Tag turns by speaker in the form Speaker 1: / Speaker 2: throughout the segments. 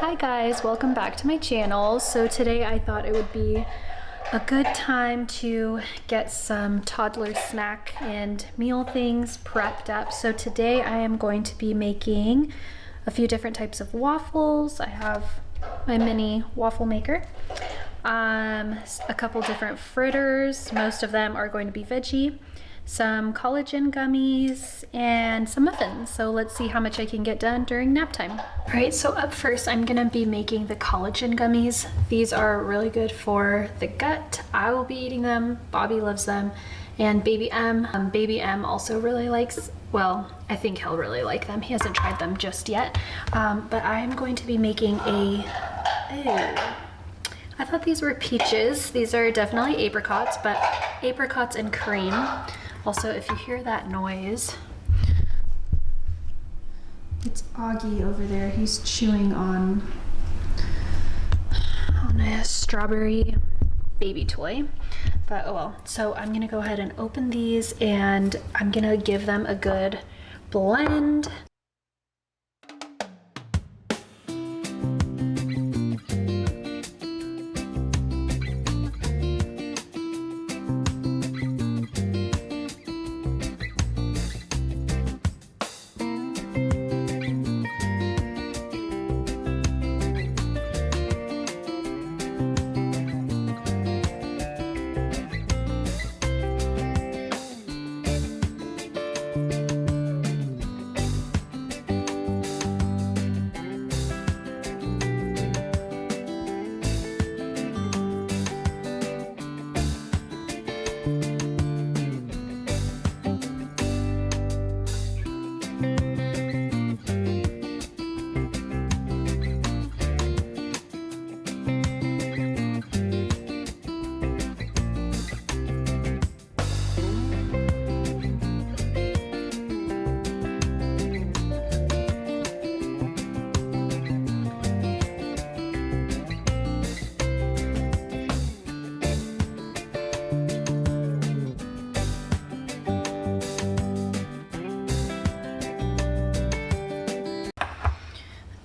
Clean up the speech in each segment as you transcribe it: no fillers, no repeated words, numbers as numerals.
Speaker 1: Hi guys, welcome back to my channel. So today I thought it would be a good time to get some toddler snack and meal things prepped up. So today I am going to be making a few different types of waffles. I have my mini waffle maker, a couple different fritters. Most of them are going to be veggie, some collagen gummies, and some muffins. So let's see how much I can get done during nap time. All right, so up first, I'm gonna be making the collagen gummies. These are really good for the gut. I will be eating them, Bobby loves them, and Baby M. Baby M also really likes, well, I think he'll really like them. He hasn't tried them just yet, but I'm going to be making I thought these were peaches. These are definitely apricots, but apricots and cream. Also, if you hear that noise, it's Augie over there. He's chewing on a strawberry baby toy. But oh well. So I'm gonna go ahead and open these and I'm gonna give them a good blend.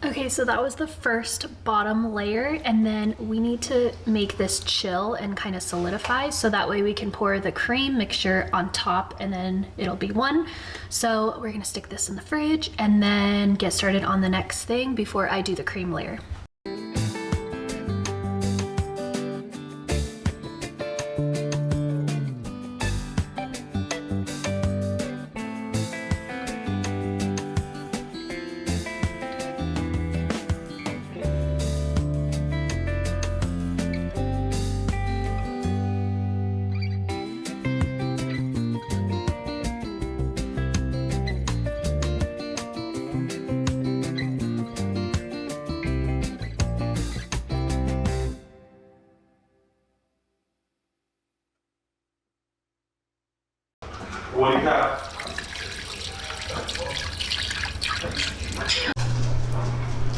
Speaker 1: Okay, so that was the first bottom layer, and then we need to make this chill and kind of solidify so that way we can pour the cream mixture on top and then it'll be one. So we're gonna stick this in the fridge and then get started on the next thing before I do the cream layer.
Speaker 2: What do you have?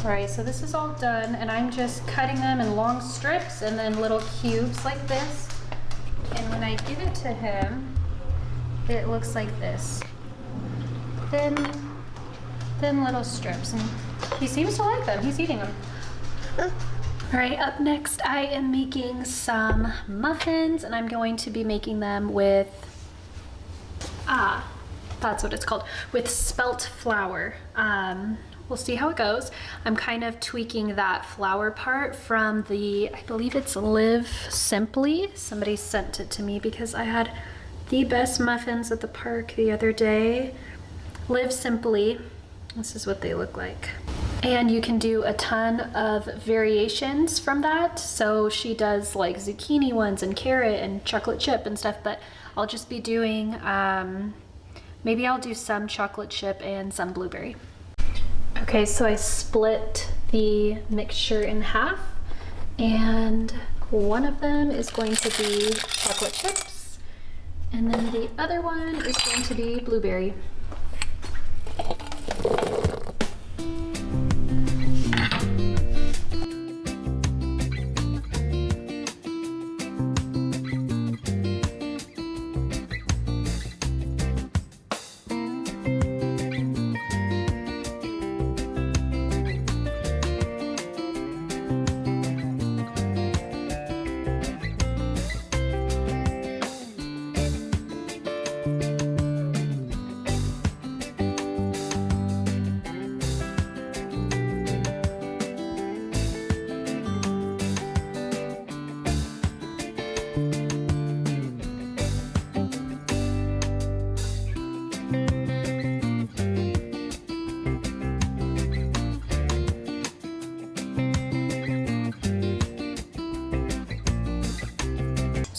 Speaker 1: All right, so this is all done and I'm just cutting them in long strips and then little cubes like this. And when I give it to him, it looks like this. Thin little strips, and he seems to like them. He's eating them. All right, up next I am making some muffins, and I'm going to be making them with, that's what it's called, with spelt flour. We'll see how it goes. I'm kind of tweaking that flour part from the, I believe it's Live Simply. Somebody sent it to me because I had the best muffins at the park the other day. Live Simply, this is what they look like. And you can do a ton of variations from that. So she does like zucchini ones and carrot and chocolate chip and stuff, but I'll just be doing, maybe I'll do some chocolate chip and some blueberry. Okay, so I split the mixture in half, and one of them is going to be chocolate chips, and then the other one is going to be blueberry.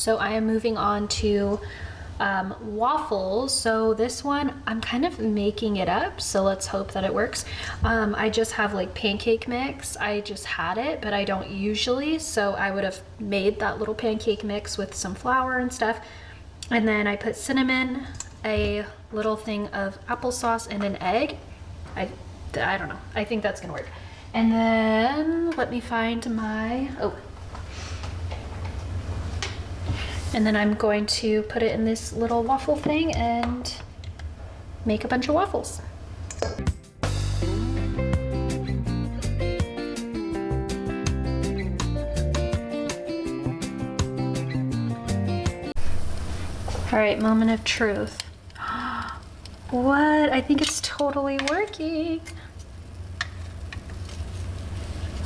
Speaker 1: So I am moving on to waffles. So this one, I'm kind of making it up, so let's hope that it works. I just have like pancake mix. I just had it, but I don't usually, so I would have made that little pancake mix with some flour and stuff. And then I put cinnamon, a little thing of applesauce, and an egg. I don't know. I think that's gonna work. And then let me find my, and then I'm going to put it in this little waffle thing and make a bunch of waffles. All right, moment of truth. What? I think it's totally working.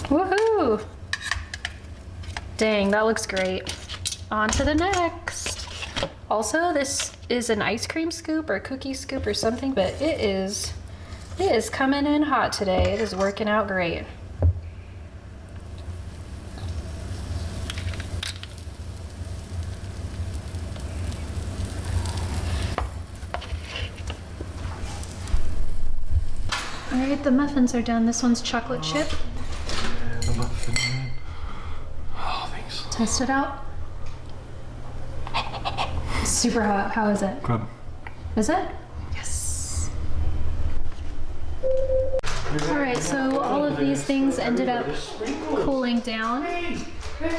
Speaker 1: Woohoo! Dang, that looks great. On to the next. Also, this is an ice cream scoop or cookie scoop or something, but it is coming in hot today. It is working out great. All right, the muffins are done. This one's chocolate chip.
Speaker 2: Yeah, the muffin. Oh, thanks.
Speaker 1: Test it out. Super hot. How is it?
Speaker 2: Good.
Speaker 1: Is it? Yes. All right, so all of these things ended up cooling down. No.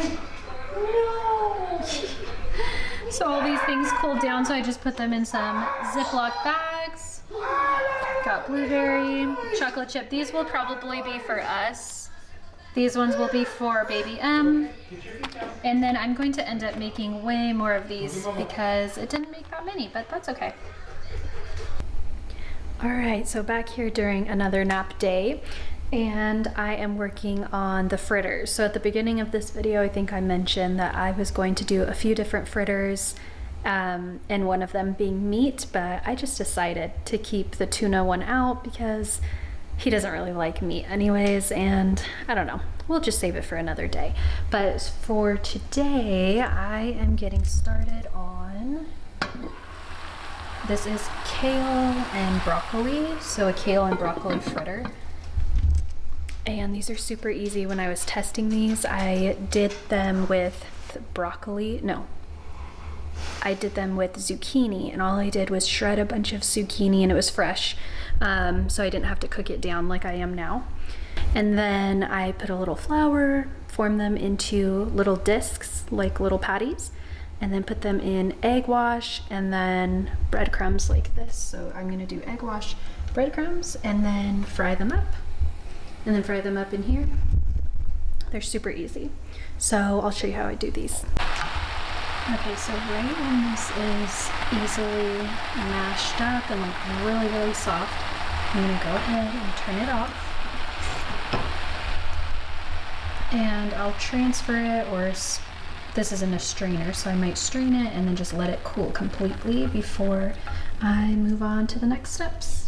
Speaker 1: So all these things cooled down, so I just put them in some Ziploc bags. Got blueberry, chocolate chip. These will probably be for us. These ones will be for baby M. And then I'm going to end up making way more of these because it didn't make that many, but that's okay. All right, so back here during another nap day, and I am working on the fritters. So at the beginning of this video, I think I mentioned that I was going to do a few different fritters, and one of them being meat, but I just decided to keep the tuna one out because he doesn't really like meat anyways, and I don't know, we'll just save it for another day. But for today, I am getting started on, this is kale and broccoli, so a kale and broccoli fritter. And these are super easy. When I was testing these, I did them with broccoli, no, I did them with zucchini, and all I did was shred a bunch of zucchini, and it was fresh, so I didn't have to cook it down like I am now. And then I put a little flour, form them into little discs, like little patties, and then put them in egg wash and then breadcrumbs like this. So I'm gonna do egg wash, breadcrumbs, and then fry them up. And then fry them up in here. They're super easy. So I'll show you how I do these. Okay, so right when this is easily mashed up and like really, really soft, I'm gonna go ahead and turn it off. And I'll transfer it, or this isn't a strainer, so I might strain it and then just let it cool completely before I move on to the next steps.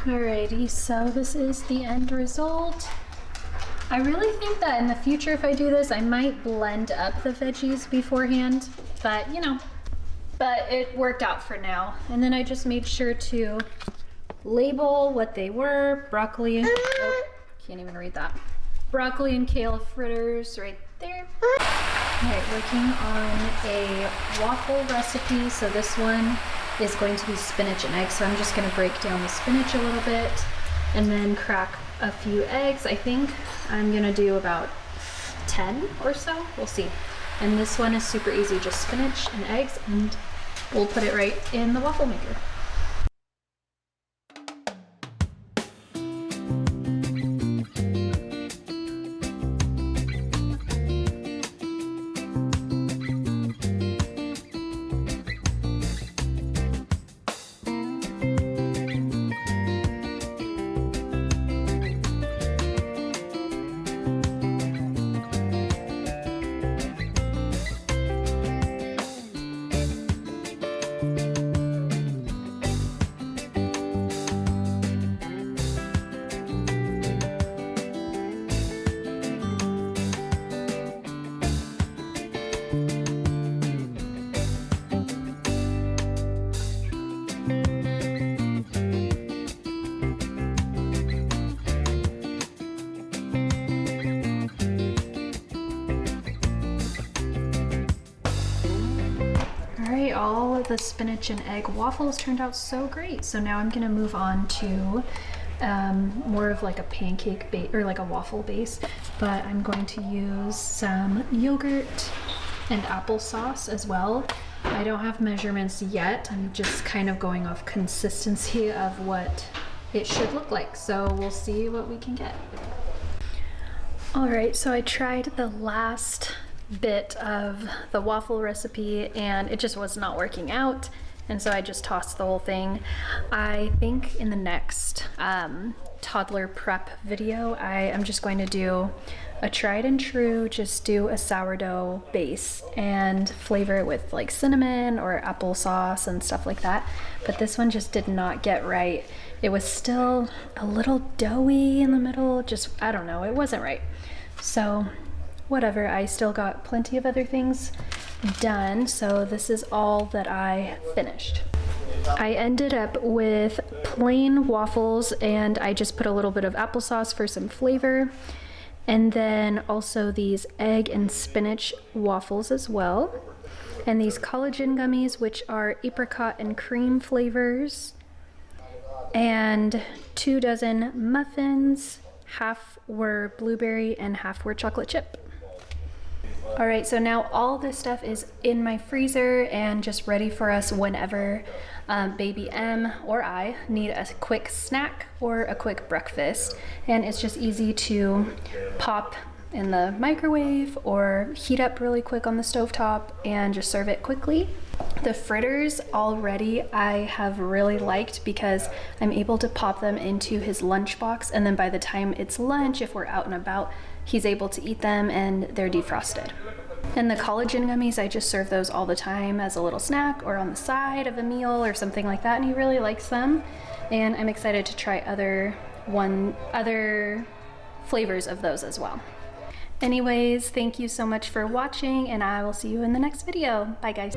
Speaker 1: Alrighty, so this is the end result. I really think that in the future, if I do this, I might blend up the veggies beforehand, but you know, but it worked out for now. And then I just made sure to label what they were. Broccoli, oh, can't even read that. Broccoli and kale fritters right there. All right, working on a waffle recipe. So this one is going to be spinach and eggs. So I'm just gonna break down the spinach a little bit and then crack a few eggs. I think I'm gonna do about 10 or so, we'll see. And this one is super easy, just spinach and eggs, and we'll put it right in the waffle maker. All of the spinach and egg waffles turned out so great. So now I'm gonna move on to more of like a pancake base or like a waffle base, but I'm going to use some yogurt and applesauce as well. I don't have measurements yet. I'm just kind of going off consistency of what it should look like. So we'll see what we can get. All right, so I tried the last bit of the waffle recipe and it just was not working out, and so I just tossed the whole thing. I think in the next toddler prep video I am just going to do a tried and true, just do a sourdough base and flavor it with like cinnamon or applesauce and stuff like that, but this one just did not get right. It was still a little doughy in the middle, just I don't know, it wasn't right. So whatever, I still got plenty of other things done, so this is all that I finished. I ended up with plain waffles and I just put a little bit of applesauce for some flavor, and then also these egg and spinach waffles as well, and these collagen gummies which are apricot and cream flavors, and 2 dozen muffins. Half were blueberry and half were chocolate chip. All right, so now all this stuff is in my freezer and just ready for us whenever baby M or I need a quick snack or a quick breakfast. And it's just easy to pop in the microwave or heat up really quick on the stovetop and just serve it quickly. The fritters already I have really liked because I'm able to pop them into his lunchbox, and then by the time it's lunch, if we're out and about, he's able to eat them and they're defrosted. And the collagen gummies, I just serve those all the time as a little snack or on the side of a meal or something like that, and he really likes them. And I'm excited to try other flavors of those as well. Anyways, thank you so much for watching, and I will see you in the next video. Bye guys.